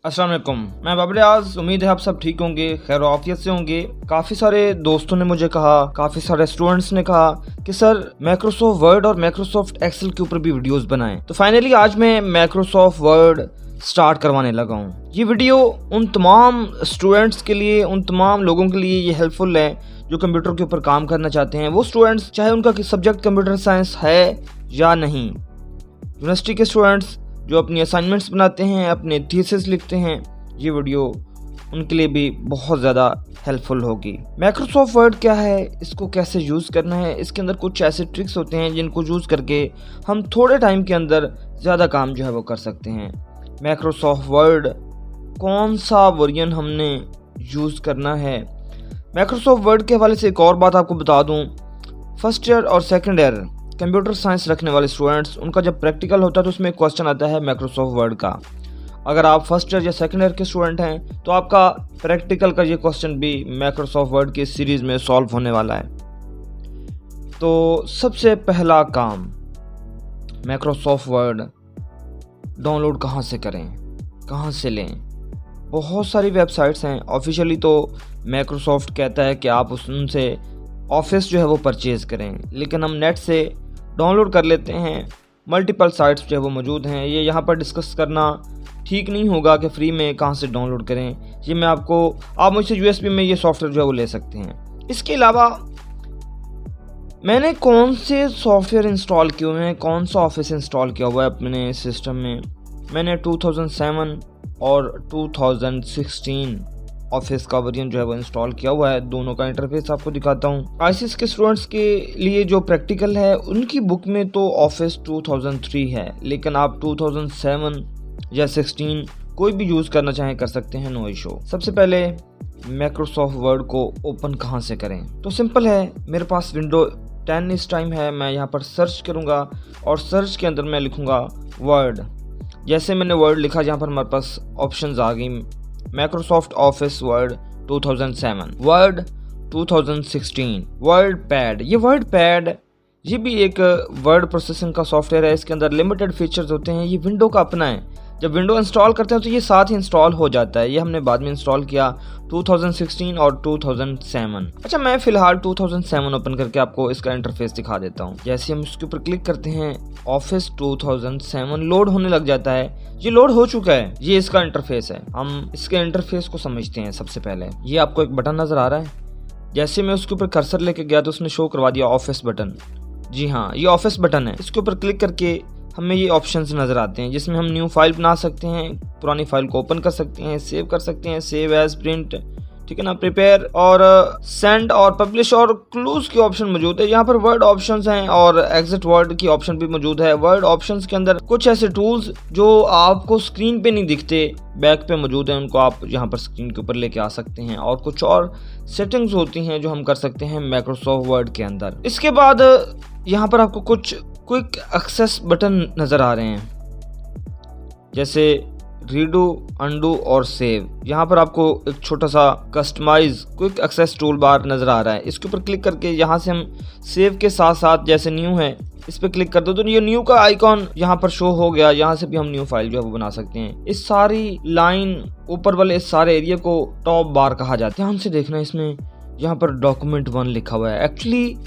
अस्सलाम वालेकुम, मैं बाबर रियाज। उम्मीद है आप सब ठीक होंगे, खैर आफियत से होंगे। काफ़ी सारे दोस्तों ने मुझे कहा, काफ़ी सारे स्टूडेंट्स ने कहा कि सर माइक्रोसॉफ्ट वर्ड और माइक्रोसॉफ्ट एक्सेल के ऊपर भी वीडियोस बनाएं। तो फाइनली आज मैं माइक्रोसॉफ्ट वर्ड स्टार्ट करवाने लगा हूँ। ये वीडियो उन तमाम स्टूडेंट्स के लिए, उन तमाम लोगों के लिए ये हेल्पफुल है जो कंप्यूटर के ऊपर काम करना चाहते हैं। वो स्टूडेंट्स चाहे उनका सब्जेक्ट कंप्यूटर साइंस है या नहीं, यूनिवर्सिटी के स्टूडेंट्स जो अपनी असाइनमेंट्स बनाते हैं, अपने थीसिस लिखते हैं, ये वीडियो उनके लिए भी बहुत ज़्यादा हेल्पफुल होगी। माइक्रोसॉफ्ट वर्ड क्या है, इसको कैसे यूज़ करना है, इसके अंदर कुछ ऐसे ट्रिक्स होते हैं जिनको यूज़ करके हम थोड़े टाइम के अंदर ज़्यादा काम जो है वो कर सकते हैं। माइक्रोसॉफ्ट वर्ड कौन सा वर्जन हमने यूज़ करना है। माइक्रोसॉफ्ट वर्ड के हवाले से एक और बात आपको बता दूँ, फर्स्ट ईयर और सेकेंड ईयर कंप्यूटर साइंस रखने वाले स्टूडेंट्स, उनका जब प्रैक्टिकल होता है तो उसमें एक क्वेश्चन आता है माइक्रोसॉफ्ट वर्ड का। अगर आप फर्स्ट ईयर या सेकेंड ईयर के स्टूडेंट हैं तो आपका प्रैक्टिकल का ये क्वेश्चन भी माइक्रोसॉफ्ट वर्ड की सीरीज़ में सॉल्व होने वाला है। तो सबसे पहला काम, माइक्रोसॉफ्ट वर्ड डाउनलोड कहाँ से करें, कहाँ से लें। बहुत सारी वेबसाइट्स हैं। ऑफिशियली तो माइक्रोसॉफ्ट कहता है कि आप उनसे ऑफिस जो है वो परचेज़ करें, लेकिन हम नेट से डाउनलोड कर लेते हैं। मल्टीपल साइट्स जो है वो मौजूद हैं। ये यहाँ पर डिस्कस करना ठीक नहीं होगा कि फ्री में कहाँ से डाउनलोड करें। ये मैं आप मुझसे यूएसबी में ये सॉफ्टवेयर जो है वो ले सकते हैं। इसके अलावा मैंने कौन से सॉफ्टवेयर इंस्टॉल किए हुए हैं, कौन सा ऑफिस इंस्टॉल किया हुआ है अपने सिस्टम में, मैंने 2007 और 2016 ऑफिस का वर्जन जो है वो इंस्टॉल किया हुआ है। दोनों का इंटरफेस आपको दिखाता हूँ। आईसीएस के स्टूडेंट्स के लिए जो प्रैक्टिकल है उनकी बुक में तो ऑफिस 2003 है, लेकिन आप 2007 या 16 कोई भी यूज़ करना चाहें कर सकते हैं, नो इशू। सबसे पहले माइक्रोसॉफ्ट वर्ड को ओपन कहाँ से करें, तो सिंपल है। मेरे पास विंडो 10 इस टाइम है। मैं यहाँ पर सर्च करूँगा और सर्च के अंदर मैं लिखूँगा वर्ड। जैसे मैंने वर्ड लिखा, यहाँ पर हमारे पास ऑप्शंस आ गई। Microsoft office word 2007, word 2016, word pad. ये वर्ड पैड ये भी एक वर्ड प्रोसेसिंग का सॉफ्टवेयर है। इसके अंदर लिमिटेड फीचर्स होते हैं। ये विंडो का अपना है। जब विंडो इंस्टॉल करते हैं तो ये साथ ही इंस्टॉल हो जाता है। ये हमने बाद में इंस्टॉल किया 2016 और 2007। अच्छा, मैं फ़िलहाल 2007 ओपन करके आपको इसका इंटरफेस दिखा देता हूँ। जैसे हम इसके ऊपर क्लिक करते हैं, ऑफिस 2007 लोड होने लग जाता है। ये लोड हो चुका है। ये इसका इंटरफेस है। हम इसके इंटरफेस को समझते हैं। सबसे पहले ये आपको एक बटन नज़र आ रहा है। जैसे मैं उसके ऊपर कर्सर लेके गया तो उसने शो करवा दिया ऑफिस बटन। जी हाँ, ये ऑफिस बटन है। इसके ऊपर क्लिक करके हमें ये ऑप्शंस नज़र आते हैं जिसमें हम न्यू फाइल बना सकते हैं, पुरानी फाइल को ओपन कर सकते हैं, सेव कर सकते हैं, सेव एज, प्रिंट, ठीक है ना, प्रिपेयर और सेंड और पब्लिश और क्लोज की ऑप्शन मौजूद है। यहाँ पर वर्ड ऑप्शंस हैं और एग्जिट वर्ड की ऑप्शन भी मौजूद है। वर्ड ऑप्शंस के अंदर कुछ ऐसे टूल्स जो आपको स्क्रीन पे नहीं दिखते, बैक पे मौजूद हैं, उनको आप यहाँ पर स्क्रीन के ऊपर लेके आ सकते हैं। और कुछ और सेटिंग्स होती हैं जो हम कर सकते हैं माइक्रोसॉफ्ट वर्ड के अंदर। इसके बाद यहाँ पर आपको कुछ क्विक एक्सेस बटन नज़र आ रहे हैं, जैसे रीडू, अंडू और सेव। यहाँ पर आपको एक छोटा सा customise quick access tool bar नज़र आ रहा है। इसके ऊपर क्लिक करके यहाँ से हम सेव के साथ साथ, जैसे न्यू है, इस पर क्लिक कर दो तो ये न्यू का आइकॉन यहाँ पर शो हो गया। यहाँ से भी हम न्यू फाइल जो है वो बना सकते हैं। इस सारी लाइन ऊपर वाले इस सारे एरिया को टॉप बार कहा जाता है। ध्यान से देखना, इसमें यहाँ पर डॉक्यूमेंट 1 लिखा हुआ है। एक्चुअली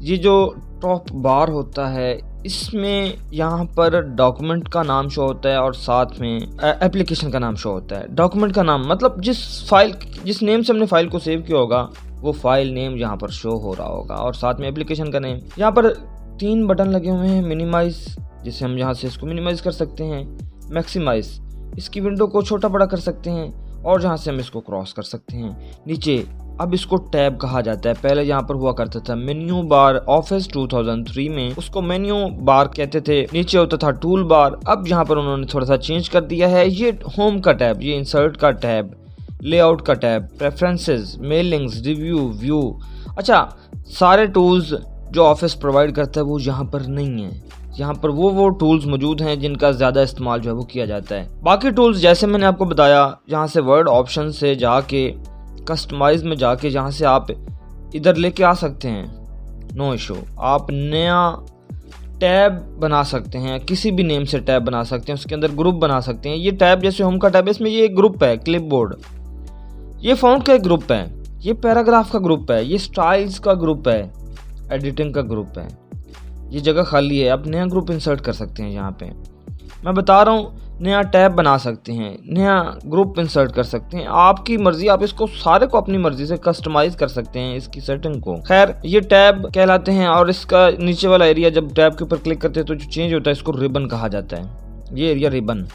ये जो टॉप बार होता है इसमें यहाँ पर डॉक्यूमेंट का नाम शो होता है और साथ में एप्लीकेशन का नाम शो होता है। डॉक्यूमेंट का नाम मतलब जिस नेम से हमने फाइल को सेव किया होगा वो फाइल नेम यहाँ पर शो हो रहा होगा, और साथ में एप्लीकेशन का नेम। यहाँ पर 3 बटन लगे हुए हैं। मिनिमाइज, जिससे हम यहाँ से इसको मिनिमाइज कर सकते हैं। मैक्सिमाइज, इसकी विंडो को छोटा बड़ा कर सकते हैं, और जहाँ से हम इसको क्रॉस कर सकते हैं। नीचे अब इसको टैब कहा जाता है। पहले यहाँ पर हुआ करता था मेन्यू बार। ऑफिस 2003 में उसको मेन्यू बार कहते थे। नीचे होता था टूल बार। अब यहाँ पर उन्होंने थोड़ा सा चेंज कर दिया है। ये होम का टैब, ये इंसर्ट का टैब, लेआउट का टैब, प्रेफरेंसेस, मेलिंग्स, रिव्यू, व्यू। अच्छा, सारे टूल्स जो ऑफिस प्रोवाइड करता है वो यहाँ पर नहीं है। यहाँ पर वो टूल्स मौजूद हैं जिनका ज़्यादा इस्तेमाल जो है वो किया जाता है। बाकी टूल्स जैसे मैंने आपको बताया, यहाँ से वर्ड ऑप्शन से जाके कस्टमाइज में जाके जहाँ से आप इधर लेके आ सकते हैं, नो इशू। आप नया टैब बना सकते हैं, किसी भी नेम से टैब बना सकते हैं, उसके अंदर ग्रुप बना सकते हैं। ये टैब जैसे होम का टैब है, इसमें ये एक ग्रुप है क्लिपबोर्ड, ये फॉन्ट का एक ग्रुप है, ये पैराग्राफ का ग्रुप है, ये स्टाइल्स का ग्रुप है, एडिटिंग का ग्रुप है। ये जगह खाली है, आप नया ग्रुप इंसर्ट कर सकते हैं। यहाँ पे मैं बता रहा हूँ, नया टैब बना सकते हैं, नया ग्रुप इंसर्ट कर सकते हैं, आपकी मर्जी। आप इसको सारे को अपनी मर्जी से कस्टमाइज कर सकते हैं इसकी सेटिंग को। खैर ये टैब कहलाते हैं, और इसका नीचे वाला एरिया जब टैब के ऊपर क्लिक करते हैं तो जो चेंज होता है इसको रिबन कहा जाता है। ये एरिया रिबन,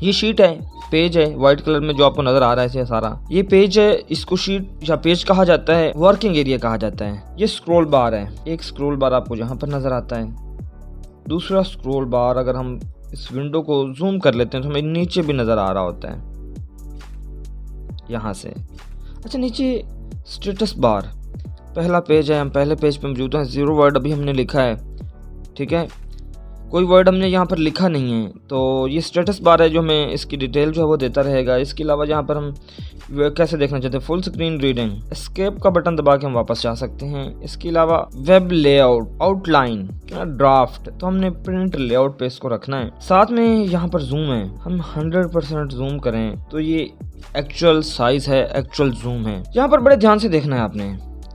ये शीट है, पेज है व्हाइट कलर में जो आपको नजर आ रहा है सारा, ये पेज है। इसको शीट या पेज कहा जाता है, वर्किंग एरिया कहा जाता है। ये स्क्रॉल बार है, एक स्क्रॉल बार आपको यहाँ पर नजर आता है, दूसरा स्क्रॉल बार अगर हम इस विंडो को जूम कर लेते हैं तो हमें नीचे भी नजर आ रहा होता है यहाँ से। अच्छा, नीचे स्टेटस बार, पहला पेज है, हम पहले पेज पे मौजूद हैं। 0 वर्ड अभी हमने लिखा है, ठीक है, कोई वर्ड हमने यहाँ पर लिखा नहीं है, तो ये स्टेटस बार है जो हमें इसकी डिटेल जो है वो देता रहेगा। इसके अलावा यहाँ पर हम कैसे देखना चाहते हैं, फुल स्क्रीन रीडिंग, एस्केप का बटन दबा के हम वापस जा सकते हैं। इसके अलावा वेब लेआउट, आउटलाइन, ड्राफ्ट, तो हमने प्रिंट लेआउट पे इसको रखना है। साथ में यहाँ पर जूम है, हम 100% जूम करें तो ये एक्चुअल साइज है, एक्चुअल जूम है। यहाँ पर बड़े ध्यान से देखना है आपने।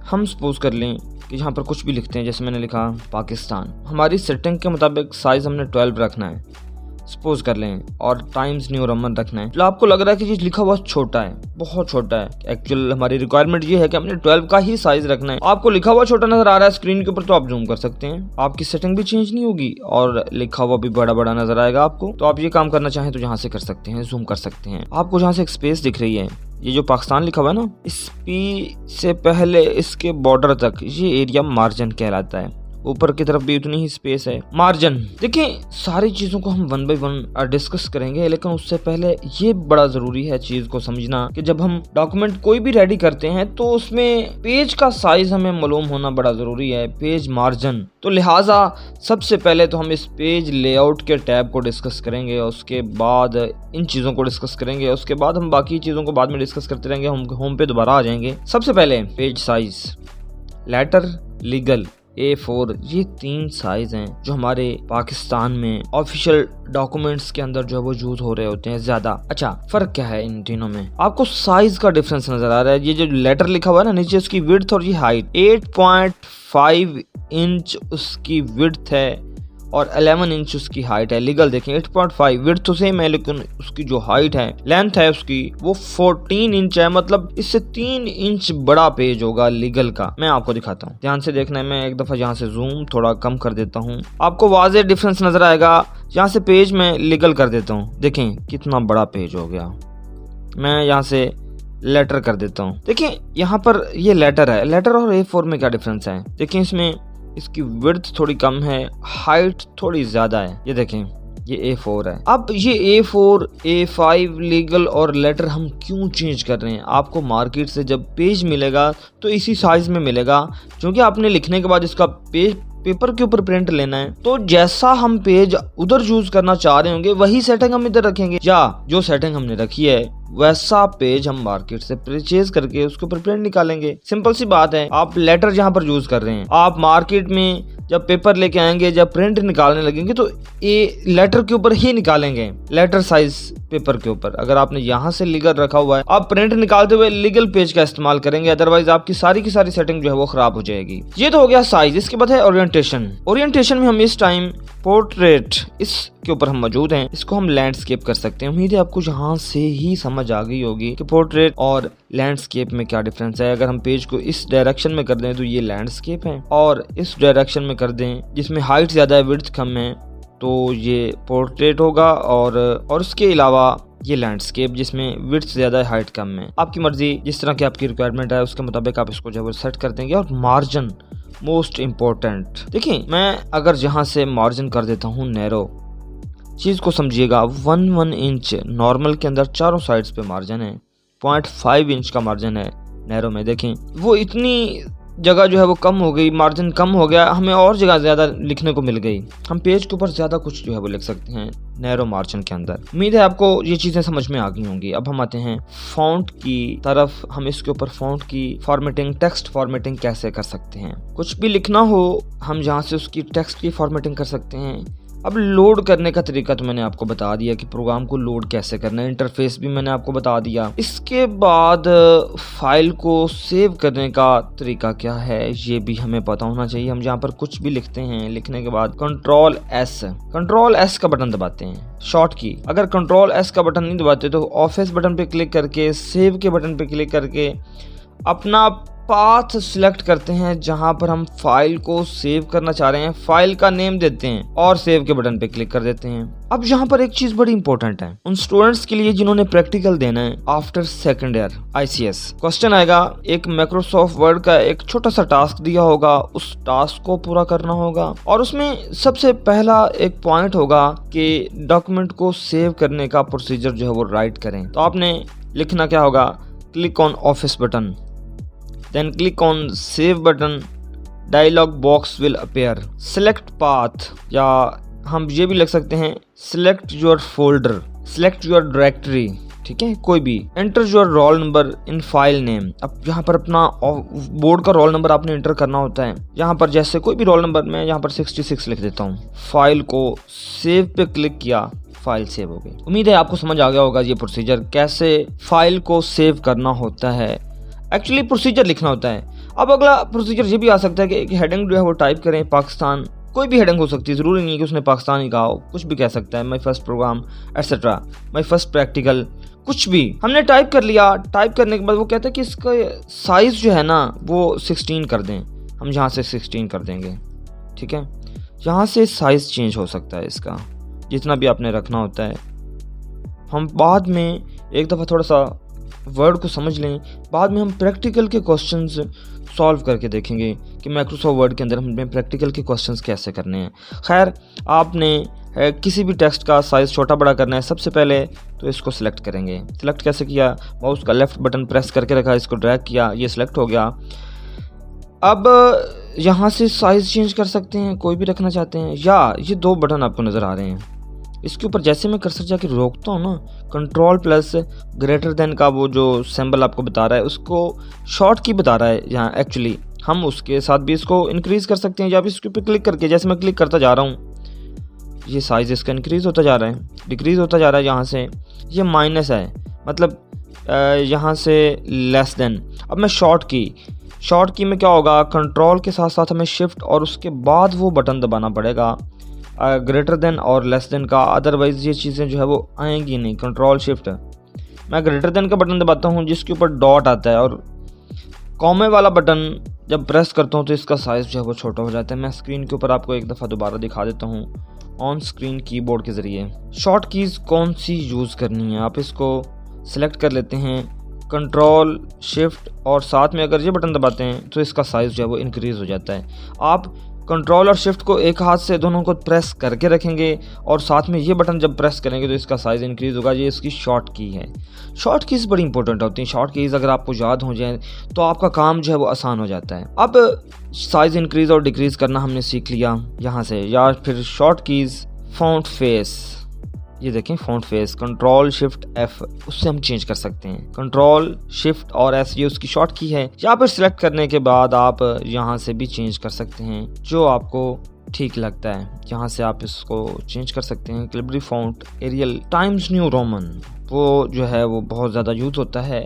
हम सपोज कर लें कि यहाँ पर कुछ भी लिखते हैं, जैसे मैंने लिखा पाकिस्तान, हमारी सेटिंग के मुताबिक साइज हमने 12 रखना है, सपोज कर लें, और टाइम्स न्यू रोमन रखना है। तो आपको लग रहा है कि ये लिखा हुआ छोटा है, बहुत छोटा है, एक्चुअल हमारी रिक्वायरमेंट ये है कि हमने 12 का ही साइज रखना है। आपको लिखा हुआ छोटा नजर आ रहा है स्क्रीन के ऊपर तो आप जूम कर सकते हैं, आपकी सेटिंग भी चेंज नहीं होगी और लिखा हुआ भी बड़ा बड़ा नजर आएगा आपको। तो आप ये काम करना चाहें तो यहाँ से कर सकते हैं, जूम कर सकते हैं। आपको जहाँ से एक स्पेस दिख रही है, ये जो पाकिस्तान लिखा हुआ है ना, इस पी से पहले इसके बॉर्डर तक ये एरिया मार्जिन कहलाता है। ऊपर की तरफ भी उतनी ही स्पेस है, मार्जिन। देखिए सारी चीजों को हम 1 बाय 1 डिस्कस करेंगे, लेकिन उससे पहले ये बड़ा जरूरी है चीज को समझना कि जब हम डॉक्यूमेंट कोई भी रेडी करते हैं तो उसमें पेज का साइज हमें मालूम होना बड़ा जरूरी है, पेज मार्जिन। तो लिहाजा सबसे पहले तो हम इस पेज लेआउट के टैब को डिस्कस करेंगे, उसके बाद इन चीजों को डिस्कस करेंगे, उसके बाद हम बाकी चीजों को बाद में डिस्कस करते रहेंगे, हम होम पे दोबारा आ जाएंगे। सबसे पहले page size, letter, legal, A4, ये 3 साइज हैं जो हमारे पाकिस्तान में ऑफिशियल डॉक्यूमेंट्स के अंदर जो है वो यूज हो रहे होते हैं ज्यादा। अच्छा, फर्क क्या है इन तीनों में? आपको साइज का डिफरेंस नजर आ रहा है। ये जो लेटर लिखा हुआ है ना नीचे, उसकी विड्थ और ये हाइट 8.5 इंच उसकी विड्थ है और 11 इंच उसकी हाइट है। लीगल देखें 8.5, विड्थ तो सेम है लेकिन उसकी जो हाइट है, लेंथ है उसकी, वो 14 इंच है, मतलब इससे 3 इंच बड़ा पेज होगा लीगल का। मैं आपको दिखाता हूँ, ध्यान से देखना है। मैं एक दफा यहाँ से जूम थोड़ा कम कर देता हूँ, आपको वाज़ेह डिफरेंस नजर आएगा। यहाँ से पेज में लीगल कर देता हूँ, देखें कितना बड़ा पेज हो गया। मैं यहाँ से लेटर कर देता हूँ, देखिए यहाँ पर ये लेटर है, लेटर और A4 में क्या डिफरेंस है? देखिए इसमें इसकी विड्थ थोड़ी कम है, हाइट थोड़ी ज्यादा है। ये देखें ये A4 है। अब ये A4, A5, लीगल और लेटर हम क्यों चेंज कर रहे हैं? आपको मार्केट से जब पेज मिलेगा तो इसी साइज में मिलेगा, क्योंकि आपने लिखने के बाद इसका पेज पेपर के ऊपर प्रिंट लेना है। तो जैसा हम पेज उधर यूज करना चाह रहे होंगे वही सेटिंग हम इधर रखेंगे, या जो सेटिंग हमने रखी है वैसा पेज हम मार्केट से परचेज करके उसके ऊपर प्रिंट निकालेंगे। सिंपल सी बात है। आप लेटर जहाँ पर यूज कर रहे हैं, आप मार्केट में जब पेपर लेके आएंगे, जब प्रिंट निकालने लगेंगे तो ये लेटर के ऊपर ही निकालेंगे, लेटर साइज पेपर के ऊपर। अगर आपने यहाँ से लीगल रखा हुआ है, आप प्रिंट निकालते हुए लीगल पेज का इस्तेमाल करेंगे, अदरवाइज आपकी सारी की सारी सेटिंग जो है वो खराब हो जाएगी। ये तो हो गया साइज। इसके बाद है ओरिएंटेशन। ओरिएंटेशन में हम इस टाइम पोर्ट्रेट, इसके ऊपर हम मौजूद हैं, इसको हम लैंडस्केप कर सकते हैं। उम्मीद है आपको यहाँ से ही समझ आ गई होगी कि पोर्ट्रेट और लैंडस्केप में क्या डिफरेंस है। अगर हम पेज को इस डायरेक्शन में कर दें तो ये लैंडस्केप है, और इस डायरेक्शन में कर दें जिसमें हाइट ज्यादा है, विड्थ कम है, तो ये पोर्ट्रेट होगा। और उसके अलावा ये लैंडस्केप जिसमें विड्थ ज्यादा है, हाइट कम है। आपकी मर्जी, जिस तरह की आपकी रिक्वायरमेंट है उसके मुताबिक आप इसको जो है सेट कर देंगे। और मार्जिन मोस्ट इम्पोर्टेंट। देखिए मैं अगर यहाँ से मार्जिन कर देता हूँ नैरो, चीज को समझिएगा, 1 इंच नॉर्मल के अंदर चारों साइड्स पे मार्जिन है, 0.5 इंच का मार्जिन है नैरो में। देखें वो इतनी जगह जो है वो कम हो गई, मार्जिन कम हो गया, हमें और जगह ज़्यादा लिखने को मिल गई। हम पेज के ऊपर ज़्यादा कुछ जो है वो लिख सकते हैं नैरो मार्जिन के अंदर। उम्मीद है आपको ये चीज़ें समझ में आ गई होंगी। अब हम आते हैं फॉन्ट की तरफ। हम इसके ऊपर फॉन्ट की फॉर्मेटिंग, टेक्स्ट फॉर्मेटिंग कैसे कर सकते हैं। कुछ भी लिखना हो हम यहाँ से उसकी टेक्स्ट की फॉर्मेटिंग कर सकते हैं। अब लोड करने का तरीका तो मैंने आपको बता दिया कि प्रोग्राम को लोड कैसे करना है, इंटरफेस भी मैंने आपको बता दिया। इसके बाद फाइल को सेव करने का तरीका क्या है ये भी हमें पता होना चाहिए। हम जहाँ पर कुछ भी लिखते हैं, लिखने के बाद कंट्रोल एस का बटन दबाते हैं, शॉर्ट की। अगर कंट्रोल एस का बटन नहीं दबाते तो ऑफिस बटन पे क्लिक करके, सेव के बटन पे क्लिक करके अपना पाथ सिलेक्ट करते हैं जहां पर हम फाइल को सेव करना चाह रहे हैं, फाइल का नेम देते हैं और सेव के बटन पे क्लिक कर देते हैं। अब यहाँ पर एक चीज बड़ी इंपॉर्टेंट है उन स्टूडेंट्स के लिए जिन्होंने प्रैक्टिकल देना है after second year ICS। Question आएगा, एक माइक्रोसॉफ्ट वर्ड का एक छोटा सा टास्क दिया होगा, उस टास्क को पूरा करना होगा और उसमें सबसे पहला एक पॉइंट होगा कि डॉक्यूमेंट को सेव करने का प्रोसीजर जो है वो राइट करें। तो आपने लिखना क्या होगा, click on office button, then click on save button, dialog box will appear, select path, या हम ये भी लिख सकते हैं select your folder, select your directory, ठीक है, कोई भी। enter your roll number in file name। अब यहाँ पर अपना बोर्ड का रोल नंबर आपने एंटर करना होता है। यहाँ पर जैसे कोई भी रोल नंबर, मैं यहाँ पर 66 लिख देता हूँ। फाइल को सेव पे क्लिक किया, फाइल सेव हो गई। उम्मीद है आपको समझ आ गया होगा ये प्रोसीजर कैसे फाइल को सेव करना होता है। एक्चुअली प्रोसीजर लिखना होता है। अब अगला प्रोसीजर ये भी आ सकता है कि एक हेडिंग जो है वो टाइप करें, पाकिस्तान, कोई भी हेडिंग हो सकती है, ज़रूरी नहीं है कि उसने पाकिस्तान ही कहा हो, कुछ भी कह सकता है, my first program etcetera, my first practical, कुछ भी हमने टाइप कर लिया। टाइप करने के बाद वो कहता है कि इसका साइज़ जो है ना वो 16 कर दें। हम यहाँ से 16 कर देंगे, ठीक है। यहाँ से साइज़ चेंज हो सकता है इसका, जितना भी आपने रखना होता है। हम बाद में एक दफ़ा थोड़ा सा वर्ड को समझ लें, बाद में हम प्रैक्टिकल के क्वेश्चंस सॉल्व करके देखेंगे कि माइक्रोसॉफ्ट वर्ड के अंदर हमें प्रैक्टिकल के क्वेश्चंस कैसे करने हैं। खैर, आपने किसी भी टेक्स्ट का साइज़ छोटा बड़ा करना है, सबसे पहले तो इसको सिलेक्ट करेंगे। सिलेक्ट कैसे किया, माउस का लेफ़्ट बटन प्रेस करके रखा, इसको ड्रैग किया, ये सिलेक्ट हो गया। अब यहाँ से साइज़ चेंज कर सकते हैं, कोई भी रखना चाहते हैं, या ये 2 बटन आपको नज़र आ रहे हैं, इसके ऊपर जैसे मैं कर्सर जाके रोकता हूँ ना, कंट्रोल प्लस ग्रेटर देन का वो जो सिंबल आपको बता रहा है उसको शॉर्ट की बता रहा है यहाँ। एक्चुअली हम उसके साथ भी इसको इंक्रीज कर सकते हैं, या भी इसके ऊपर क्लिक करके, जैसे मैं क्लिक करता जा रहा हूँ ये साइज़ इसका इंक्रीज होता जा रहा है, डिक्रीज होता जा रहा है। यहाँ से ये माइनस है, मतलब यहाँ से लेस देन। अब मैं शॉर्ट की में क्या होगा, कंट्रोल के साथ साथ हमें शिफ्ट और उसके बाद वो बटन दबाना पड़ेगा ग्रेटर देन और लेस देन का, अदरवाइज ये चीज़ें जो है वो आएंगी नहीं। कंट्रोल शिफ्ट, मैं ग्रेटर देन का बटन दबाता हूँ जिसके ऊपर डॉट आता है, और कॉमे वाला बटन जब प्रेस करता हूँ तो इसका साइज़ जो है वो छोटा हो जाता है। मैं स्क्रीन के ऊपर आपको एक दफ़ा दोबारा दिखा देता हूँ ऑन स्क्रीन कीबोर्ड के ज़रिए। शॉर्ट कीज़ कौन सी यूज़ करनी है, आप इसको सिलेक्ट कर लेते हैं, कंट्रोल शिफ्ट और साथ में अगर ये बटन दबाते हैं तो इसका साइज़ जो है वो इंक्रीज़ हो जाता है। आप कंट्रोल और शिफ्ट को एक हाथ से दोनों को प्रेस करके रखेंगे और साथ में ये बटन जब प्रेस करेंगे तो इसका साइज़ इंक्रीज़ होगा। ये इसकी शॉर्ट की है। शॉर्ट कीज़ बड़ी इंपॉर्टेंट होती हैं। शॉर्ट कीज़ अगर आपको याद हो जाए तो आपका काम जो है वो आसान हो जाता है। अब साइज़ इंक्रीज़ और डिक्रीज़ करना हमने सीख लिया यहाँ से, या फिर शॉर्ट कीज़ फ़ॉन्ट फेस, ये देखें font face, control shift F, उससे हम चेंज कर सकते हैं। कंट्रोल शिफ्ट और S ये उसकी शॉर्ट की है। या फिर सिलेक्ट करने के बाद आप यहाँ से भी चेंज कर सकते हैं जो आपको ठीक लगता है। यहाँ से आप इसको चेंज कर सकते हैं। Calibri font aerial times new Roman, वो जो है वो बहुत ज़्यादा यूज़ होता है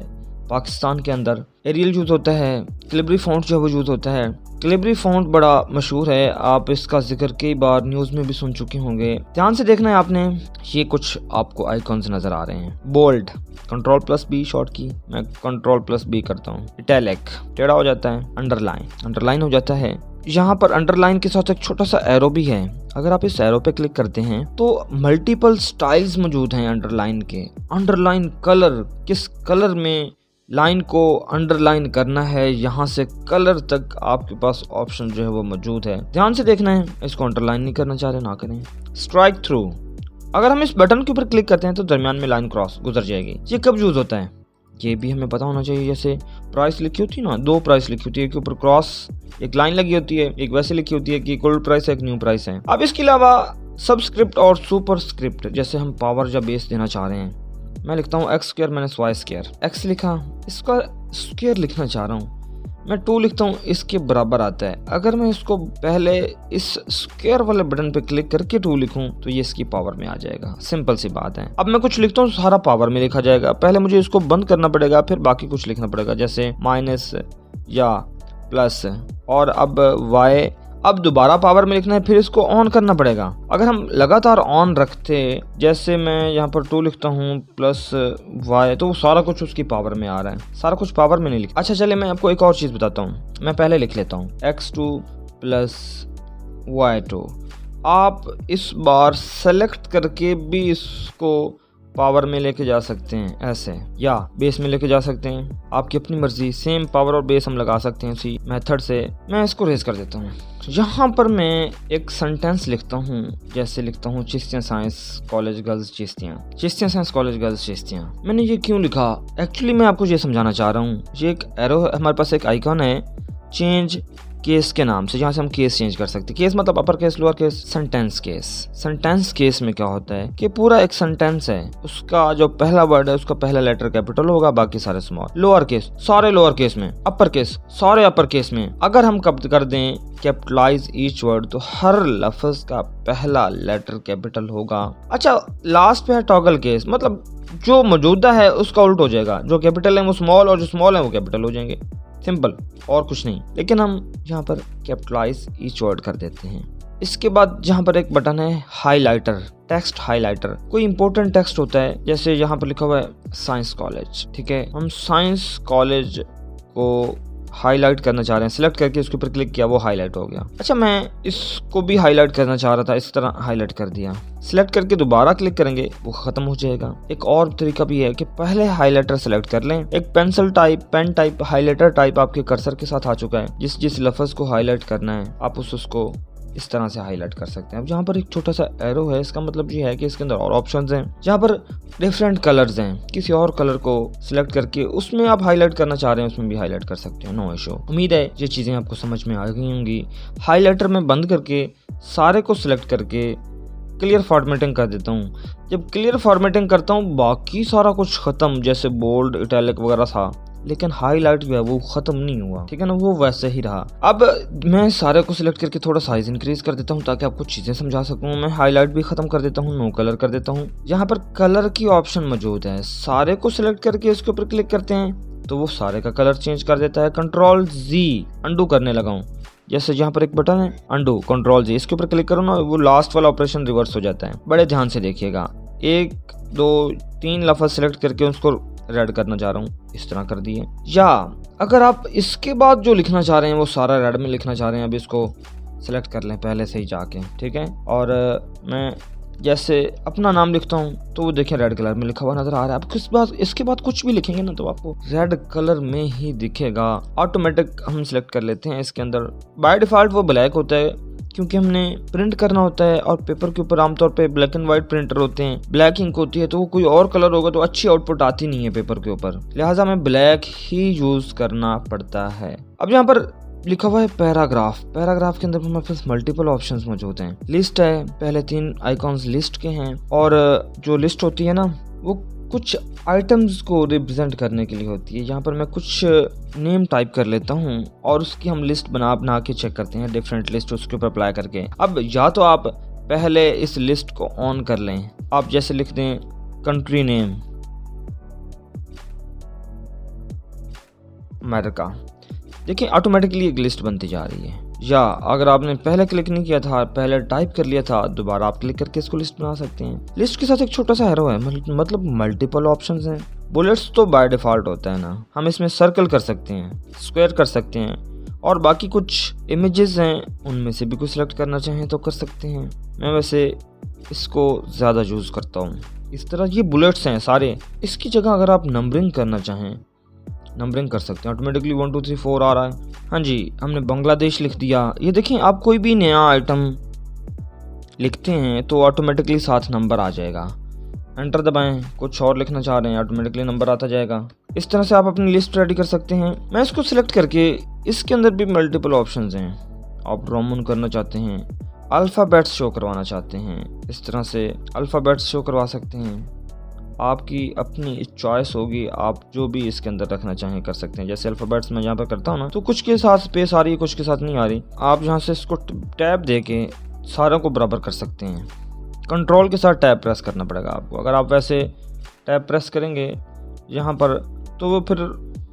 पाकिस्तान के अंदर। एरियल यूज़ होता है, कैलिब्री फ़ॉन्ट जो है वो यूज़ होता है। कैलिब्री फ़ॉन्ट बड़ा मशहूर है, आप इसका जिक्र कई बार न्यूज़ में भी सुन चुके होंगे। ध्यान से देखना है आपने, ये कुछ आपको आइकॉन्स नज़र आ रहे हैं। Bold, control plus B short key, मैं कंट्रोल प्लस बी करता हूँ। इटैलिक टेढ़ा हो जाता है। अंडरलाइन हो जाता है। यहाँ पर अंडरलाइन के साथ एक छोटा सा एरो भी है। अगर आप इस एरो पे क्लिक करते हैं तो मल्टीपल स्टाइल्स मौजूद हैं अंडरलाइन के। अंडरलाइन कलर, किस कलर में लाइन को अंडरलाइन करना है, यहाँ से कलर तक आपके पास ऑप्शन जो है वो मौजूद है। ध्यान से देखना है, इसको अंडरलाइन नहीं करना चाह रहे ना करें। स्ट्राइक थ्रू, अगर हम इस बटन के ऊपर क्लिक करते हैं तो दरमियान में लाइन क्रॉस गुजर जाएगी। ये कब यूज होता है, ये भी हमें पता होना चाहिए। जैसे प्राइस लिखी होती है ना, 2 प्राइस लिखी होती है, एक के ऊपर क्रॉस एक लाइन लगी होती है, एक वैसे लिखी होती है कि एक ओल्ड प्राइस है एक न्यू प्राइस है। अब इसके अलावा सबस्क्रिप्ट और सुपरस्क्रिप्ट, जैसे हम पावर या बेस देना चाह रहे हैं, मैं लिखता हूँ x square minus y square. X लिखा, इसका स्क्वायर लिखना चाह रहा हूँ, मैं 2 लिखता हूँ, इसके बराबर आता है। अगर मैं इसको पहले इस स्क्वायर वाले बटन पे क्लिक करके 2 लिखूं तो ये इसकी पावर में आ जाएगा। सिंपल सी बात है। अब मैं कुछ लिखता हूँ, सारा पावर में लिखा जाएगा। पहले मुझे इसको बंद करना पड़ेगा, फिर बाकी कुछ लिखना पड़ेगा, जैसे माइनस या प्लस। और अब y अब दोबारा पावर में लिखना है, फिर इसको ऑन करना पड़ेगा। अगर हम लगातार ऑन रखते, जैसे मैं यहाँ पर 2 लिखता हूँ प्लस y, तो वो सारा कुछ उसकी पावर में आ रहा है, सारा कुछ पावर में नहीं लिखा। अच्छा चलिए मैं आपको एक और चीज़ बताता हूँ, मैं पहले लिख लेता हूँ x2 प्लस y2। आप इस बार सेलेक्ट करके भी इसको पावर में लेके जा सकते हैं ऐसे, या बेस में लेके जा सकते हैं, आपकी अपनी मर्जी। सेम पावर और बेस हम लगा सकते हैं उसी मेथड से। मैं इसको रेज कर देता हूँ। यहाँ पर मैं एक सेंटेंस लिखता हूँ, जैसे लिखता हूँ Chishtian science college girls Chishtian, Chishtian science college girls Chishtian. मैंने ये क्यों लिखा, एक्चुअली मैं आपको ये समझाना चाह रहा हूँ। ये एक एरो है, हमारे पास एक आइकॉन है चेंज केस के नाम से, जहाँ से हम केस चेंज कर सकते हैं। केस मतलब upper case, lower case, sentence case. Sentence case में क्या होता है कि पूरा एक सेंटेंस है, उसका जो पहला वर्ड है उसका पहला लेटर कैपिटल होगा, बाकी सारे स्मॉल। लोअर केस सारे लोअर केस में, अपर केस सारे अपर केस में। अगर हम कब कर दें कैपिटलाइज ईच वर्ड, तो हर लफ्ज का पहला लेटर कैपिटल होगा। अच्छा लास्ट पे है टॉगल केस, मतलब जो मौजूदा है उसका उल्ट हो जाएगा, जो कैपिटल है वो स्मॉल और जो स्मॉल है वो कैपिटल हो जाएंगे। सिंपल, और कुछ नहीं। लेकिन हम यहाँ पर कैपिटलाइज ईच वर्ड कर देते हैं। इसके बाद जहाँ पर एक बटन है हाइलाइटर, टेक्स्ट हाइलाइटर। कोई इंपॉर्टेंट टेक्स्ट होता है, जैसे यहाँ पर लिखा हुआ है साइंस कॉलेज, ठीक है, हम साइंस कॉलेज को हाईलाइट करना चाह रहे हैं, सिलेक्ट करके उसके ऊपर क्लिक किया, वो हाईलाइट हो गया। अच्छा मैं इसको भी हाईलाइट करना चाह रहा था, इस तरह हाईलाइट कर दिया। सिलेक्ट करके दोबारा क्लिक करेंगे, वो खत्म हो जाएगा। एक और तरीका भी है कि पहले हाईलाइटर सेलेक्ट कर लें। एक pencil type, pen type, highlighter type आपके कर्सर के साथ आ चुका है। जिस लफ्ज को हाईलाइट करना है आप उसको इस तरह से हाईलाइट कर सकते हैं। अब यहाँ पर एक छोटा सा एरो है, इसका मतलब ये है कि इसके अंदर और ऑप्शंस हैं, जहाँ पर डिफरेंट कलर्स हैं। किसी और कलर को सिलेक्ट करके उसमें आप हाईलाइट करना चाह रहे हैं, उसमें भी हाईलाइट कर सकते हैं, नो इशू। उम्मीद है ये चीज़ें आपको समझ में आ गई होंगी। हाईलाइटर में बंद करके सारे को सिलेक्ट करके क्लियर फॉर्मेटिंग कर देता हूँ। जब क्लियर फॉर्मेटिंग करता हूँ बाकी सारा कुछ ख़त्म, जैसे बोल्ड, इटैलिक वगैरह था, लेकिन हाईलाइट जो है वो खत्म नहीं हुआ, ठीक है ना, वो वैसे ही रहा। अब मैं सारे को सिलेक्ट करके थोड़ा साइज इंक्रीज कर देता हूँ ताकि आपको चीजें समझा सकूँ। मैं हाईलाइट भी खत्म कर देता हूँ, नो कलर कर देता हूँ। यहाँ पर कलर की ऑप्शन मौजूद है, सारे को सिलेक्ट करके इसके ऊपर क्लिक करते हैं तो वो सारे का कलर चेंज कर देता है। कंट्रोल Z अंडू करने लगा हूँ, जैसे यहाँ पर एक बटन है अंडू, कंट्रोल Z, इसके ऊपर क्लिक करो ना, वो लास्ट वाला ऑपरेशन रिवर्स हो जाता है। बड़े ध्यान से देखिएगा, 1 2 3 लफ्ज सेलेक्ट करके उसको रेड करना चाह रहा हूँ, इस तरह कर दिए। या अगर आप इसके बाद जो लिखना चाह रहे हैं वो सारा रेड में लिखना चाह रहे हैं, अब इसको सेलेक्ट कर लें पहले से ही जाके, ठीक है। और मैं जैसे अपना नाम लिखता हूँ तो वो देखिए रेड कलर में लिखा हुआ नजर आ रहा है। अब इसके बाद कुछ भी लिखेंगे ना तो आपको रेड कलर में ही दिखेगा। ऑटोमेटिक हम सिलेक्ट कर लेते हैं। इसके अंदर बाय डिफॉल्ट वो ब्लैक होता है क्योंकि हमने प्रिंट करना होता है और पेपर के ऊपर आमतौर पे ब्लैक एंड व्हाइट प्रिंटर होते हैं, ब्लैक इंक होती है, तो वो कोई और कलर होगा तो अच्छी आउटपुट आती नहीं है पेपर के ऊपर, लिहाजा हमें ब्लैक ही यूज करना पड़ता है। अब यहाँ पर लिखा हुआ है पैराग्राफ। पैराग्राफ के अंदर हमारे पास मल्टीपल ऑप्शंस मौजूद हैं। लिस्ट है, पहले 3 आइकॉन्स लिस्ट के हैं, और जो लिस्ट होती है ना वो कुछ आइटम्स को रिप्रेजेंट करने के लिए होती है। यहाँ पर मैं कुछ नेम टाइप कर लेता हूँ और उसकी हम लिस्ट बना के चेक करते हैं, डिफरेंट लिस्ट उसके ऊपर अप्लाई करके। अब या तो आप पहले इस लिस्ट को ऑन कर लें, आप जैसे लिख दें कंट्री नेम अमेरिका, देखिए ऑटोमेटिकली एक लिस्ट बनती जा रही है। या अगर आपने पहले क्लिक नहीं किया था, पहले टाइप कर लिया था, दोबारा आप क्लिक करके इसको लिस्ट बना सकते हैं। लिस्ट के साथ एक छोटा सा एरो है, मतलब मल्टीपल ऑप्शंस हैं। बुलेट्स तो बाय डिफॉल्ट होता है ना, हम इसमें सर्कल कर सकते हैं, स्क्वायर कर सकते हैं, और बाकी कुछ इमेजेस हैं उनमें से भी कुछ सिलेक्ट करना चाहें तो कर सकते हैं। मैं वैसे इसको ज़्यादा यूज़ करता हूँ। इस तरह ये बुलेट्स हैं सारे। इसकी जगह अगर आप नंबरिंग करना चाहें, नंबरिंग कर सकते हैं, ऑटोमेटिकली 1 2 3 4 आ रहा है। हाँ जी, हमने बांग्लादेश लिख दिया। ये देखें, आप कोई भी नया आइटम लिखते हैं तो ऑटोमेटिकली साथ नंबर आ जाएगा। एंटर दबाएं, कुछ और लिखना चाह रहे हैं, ऑटोमेटिकली नंबर आता जाएगा। इस तरह से आप अपनी लिस्ट रेडी कर सकते हैं। मैं इसको सिलेक्ट करके, इसके अंदर भी मल्टीपल ऑप्शंस हैं। आप रोमन करना चाहते हैं, अल्फ़ाबेट्स शो करवाना चाहते हैं, इस तरह से अल्फ़ाबेट्स शो करवा सकते हैं। आपकी अपनी चॉइस होगी, आप जो भी इसके अंदर रखना चाहें कर सकते हैं। जैसे अल्फ़ाबेट्स मैं यहाँ पर करता हूँ ना, तो कुछ के साथ स्पेस आ रही है, कुछ के साथ नहीं आ रही। आप यहाँ से इसको टैब दे के सारों को बराबर कर सकते हैं। कंट्रोल के साथ टैब प्रेस करना पड़ेगा आपको। अगर आप वैसे टैब प्रेस करेंगे यहाँ पर, तो वो फिर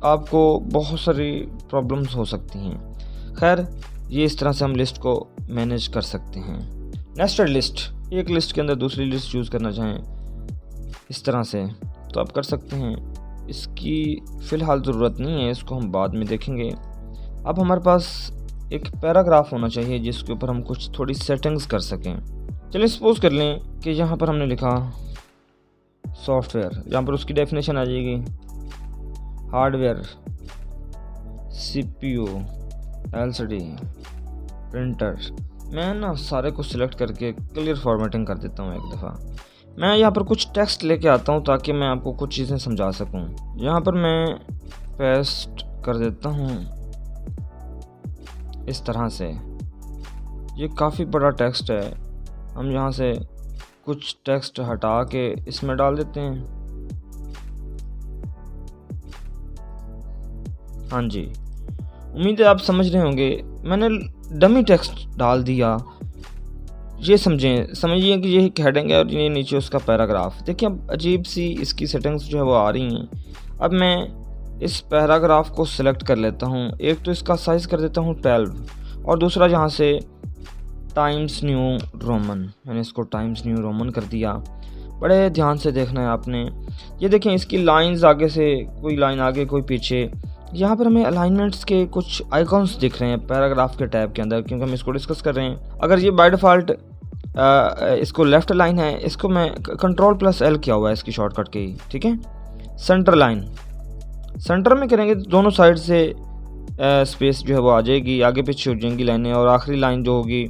आपको बहुत सारी प्रॉब्लम्स हो सकती हैं। खैर, ये इस तरह से हम लिस्ट को मैनेज कर सकते हैं। नेस्टेड लिस्ट, एक लिस्ट के अंदर दूसरी लिस्ट चूज़ करना चाहें इस तरह से तो आप कर सकते हैं। इसकी फ़िलहाल ज़रूरत नहीं है, इसको हम बाद में देखेंगे। अब हमारे पास एक पैराग्राफ होना चाहिए जिसके ऊपर हम कुछ थोड़ी सेटिंग्स कर सकें। चलिए सपोज कर लें कि यहाँ पर हमने लिखा सॉफ्टवेयर, यहाँ पर उसकी डेफिनेशन आ जाएगी हार्डवेयर, CPU, LCD, प्रिंटर। मैं ना सारे को सिलेक्ट करके क्लियर फॉर्मेटिंग कर देता हूँ एक दफ़ा। मैं यहाँ पर कुछ टेक्स्ट लेके आता हूँ ताकि मैं आपको कुछ चीज़ें समझा सकूँ। यहाँ पर मैं पेस्ट कर देता हूँ इस तरह से। ये काफ़ी बड़ा टेक्स्ट है, हम यहाँ से कुछ टेक्स्ट हटा के इसमें डाल देते हैं। हाँ जी, उम्मीद है आप समझ रहे होंगे। मैंने डमी टेक्स्ट डाल दिया। ये समझिए कि ये एक हेडिंग है और ये नीचे उसका पैराग्राफ। देखिए अब अजीब सी इसकी सेटिंग्स जो है वो आ रही हैं। अब मैं इस पैराग्राफ को सिलेक्ट कर लेता हूँ। एक तो इसका साइज़ कर देता हूँ 12 और दूसरा यहाँ से टाइम्स न्यू रोमन, मैंने इसको टाइम्स न्यू रोमन कर दिया। बड़े ध्यान से देखना है आपने। ये देखें इसकी लाइंस आगे से, कोई लाइन आगे कोई पीछे। यहाँ पर हमें अलाइनमेंट्स के कुछ आइकॉन्स दिख रहे हैं पैराग्राफ के टैब के अंदर, क्योंकि हम इसको डिस्कस कर रहे हैं। अगर ये बाय डिफ़ॉल्ट इसको लेफ़्ट लाइन है, इसको मैं Ctrl+L किया हुआ है इसकी शॉर्टकट की, ठीक है। सेंटर लाइन, सेंटर में करेंगे तो दोनों साइड से स्पेस जो है वो आ जाएगी, आगे पीछे हो जाएंगी लाइनें, और आखिरी लाइन जो होगी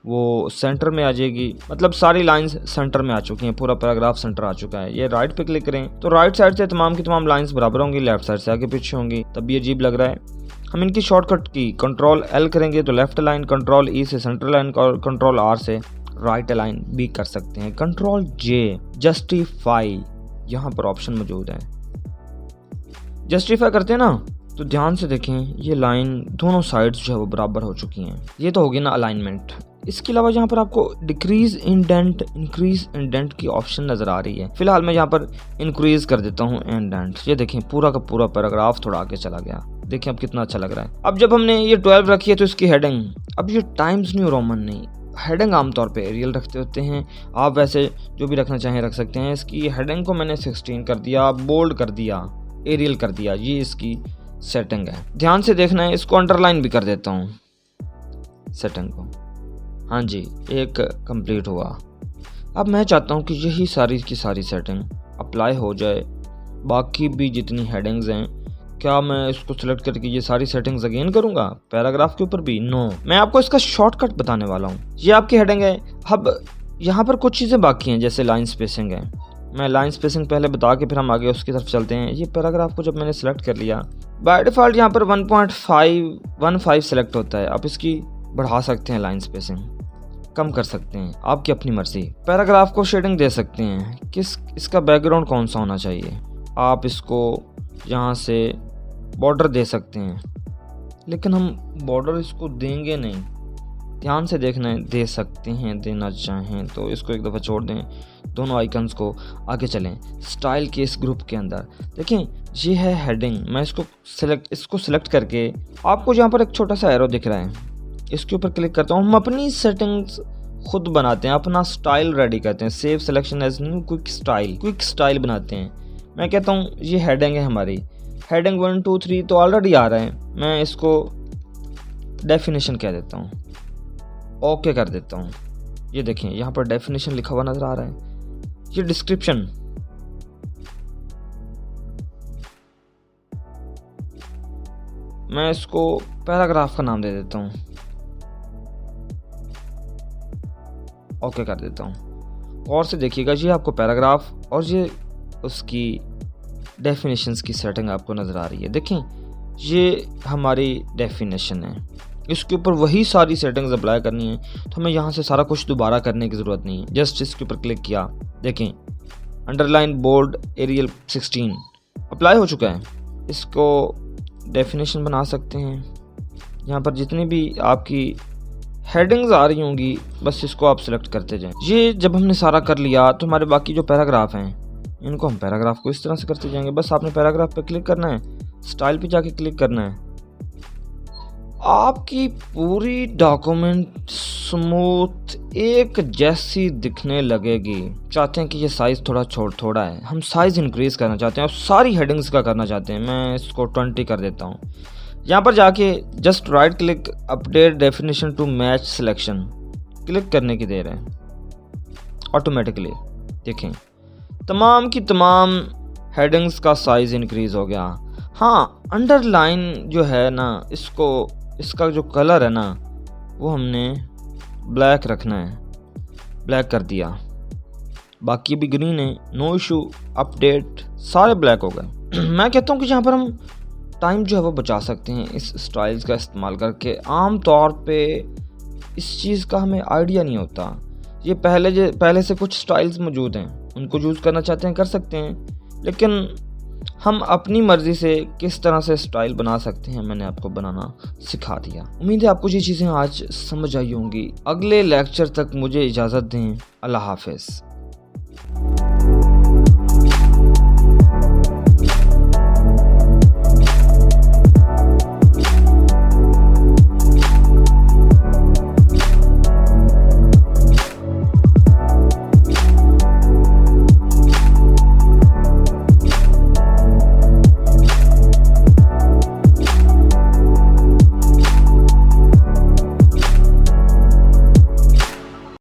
वो सेंटर में आ जाएगी। मतलब सारी लाइंस सेंटर में आ चुकी हैं, पूरा पैराग्राफ सेंटर आ चुका है। ये राइट पे क्लिक करें तो राइट साइड से तमाम की तमाम लाइंस बराबर होंगी, लेफ्ट साइड से आगे पीछे होंगी, तब ये अजीब लग रहा है। हम इनकी शॉर्टकट की Ctrl+L करेंगे तो लेफ्ट लाइन, Ctrl+E से सेंटर लाइन और Ctrl+R से राइट लाइन भी कर सकते हैं। Ctrl+J जस्टिफाई, यहाँ पर ऑप्शन मौजूद है। जस्टिफाई करते हैं ना तो ध्यान से देखें, ये लाइन दोनों साइड्स जो है वो बराबर हो चुकी हैं। ये तो होगी ना अलाइनमेंट। इसके अलावा यहाँ पर आपको डिक्रीज इंडेंट, इंक्रीज इंडेंट की ऑप्शन नज़र आ रही है। फिलहाल मैं यहाँ पर इंक्रीज कर देता हूँ इंडेंट। ये देखें पूरा का पूरा पैराग्राफ थोड़ा आगे चला गया। देखें अब कितना अच्छा लग रहा है। अब जब हमने ये 12 रखी है तो इसकी हेडिंग, अब ये टाइम्स न्यू रोमन नहीं, हेडिंग आमतौर पे एरियल रखते होते हैं, आप वैसे जो भी रखना चाहें रख सकते हैं। इसकी हेडिंग को मैंने 16 कर दिया, बोल्ड कर दिया, एरियल कर दिया। ये इसकी सेटिंग है, ध्यान से देखना है। इसको अंडरलाइन भी कर देता हूँ सेटिंग को। हाँ जी, एक कंप्लीट हुआ। अब मैं चाहता हूँ कि यही सारी की सारी सेटिंग अप्लाई हो जाए बाकी भी जितनी हेडिंग्स हैं। क्या मैं इसको सिलेक्ट करके ये सारी सेटिंग्स अगेन करूँगा पैराग्राफ के ऊपर भी? नो, मैं आपको इसका शॉर्टकट बताने वाला हूँ। ये आपकी हेडिंग है। अब यहाँ पर कुछ चीज़ें बाकी हैं, जैसे लाइन स्पेसिंग है। मैं लाइन स्पेसिंग पहले बता के फिर हम आगे उसकी तरफ चलते हैं। ये पैराग्राफ को जब मैंने सेलेक्ट कर लिया, बाय डिफ़ॉल्ट यहाँ पर 1.515 सेलेक्ट होता है। आप इसकी बढ़ा सकते हैं, लाइन स्पेसिंग कम कर सकते हैं, आपकी अपनी मर्जी। पैराग्राफ को शेडिंग दे सकते हैं, इसका बैकग्राउंड कौन सा होना चाहिए। आप इसको यहाँ से बॉर्डर दे सकते हैं, लेकिन हम बॉर्डर इसको देंगे नहीं। ध्यान से देखना है, दे सकते हैं, देना चाहें तो इसको एक दफ़ा छोड़ दें, दोनों आइकन्स को आगे चलें। स्टाइल के इस ग्रुप के अंदर देखें, ये है हेडिंग। मैं इसको सिलेक्ट करके, आपको यहाँ पर एक छोटा सा एरो दिख रहा है, इसके ऊपर क्लिक करता हूँ। हम अपनी सेटिंग्स खुद बनाते हैं, अपना स्टाइल रेडी करते हैं। Save selection as new quick style बनाते हैं। मैं कहता हूँ ये हेडिंग है हमारी, हेडिंग 1 2 3 तो ऑलरेडी आ रहा है। मैं इसको डेफिनेशन कह देता हूँ, ओके कर देता हूँ। ये देखें यहाँ पर डेफिनेशन लिखा हुआ नज़र आ रहा है। ये डिस्क्रिप्शन, मैं इसको पैराग्राफ का नाम दे देता हूँ, ओके कर देता हूँ। और से देखिएगा, ये आपको पैराग्राफ और ये उसकी डेफिनेशंस की सेटिंग आपको नज़र आ रही है। देखें, ये हमारी डेफिनेशन है, इसके ऊपर वही सारी सेटिंग्स अप्लाई करनी है, तो हमें यहाँ से सारा कुछ दोबारा करने की ज़रूरत नहीं है। जस्ट इसके ऊपर क्लिक किया, देखें अंडरलाइन बोल्ड एरियल 16 अप्लाई हो चुका है। इसको डेफिनेशन बना सकते हैं। यहाँ पर जितनी भी आपकी हेडिंग्स आ रही होंगी बस इसको आप सिलेक्ट करते जाएं। ये जब हमने सारा कर लिया तो हमारे बाकी जो पैराग्राफ हैं इनको हम पैराग्राफ को इस तरह से करते जाएंगे। बस आपने पैराग्राफ पे क्लिक करना है, स्टाइल पे जाके क्लिक करना है, आपकी पूरी डॉक्यूमेंट स्मूथ एक जैसी दिखने लगेगी। चाहते हैं कि ये साइज़ थोड़ा है, हम साइज़ इंक्रीज़ करना चाहते हैं और सारी हेडिंग्स का करना चाहते हैं। मैं इसको 20 कर देता हूँ। यहाँ पर जाके just right click update definition to match selection click करने की देर है। ऑटोमेटिकली देखें तमाम की तमाम हेडिंग्स का साइज़ इंक्रीज़ हो गया। हाँ, अंडरलाइन जो है ना, इसका जो कलर है ना वो हमने ब्लैक रखना है, ब्लैक कर दिया। बाकी भी ग्रीन है, नो इशू, अपडेट सारे ब्लैक हो गए। मैं कहता हूँ कि यहाँ पर हम टाइम जो है वो बचा सकते हैं इस स्टाइल्स का इस्तेमाल करके। आम तौर पे इस चीज़ का हमें आइडिया नहीं होता। ये पहले से कुछ स्टाइल्स मौजूद हैं, उनको यूज़ करना चाहते हैं कर सकते हैं, लेकिन हम अपनी मर्ज़ी से किस तरह से स्टाइल बना सकते हैं मैंने आपको बनाना सिखा दिया। उम्मीद है आपको ये चीज़ें आज समझ आई होंगी। अगले लेक्चर तक मुझे इजाज़त दें। अल्लाह हाफ़िज़।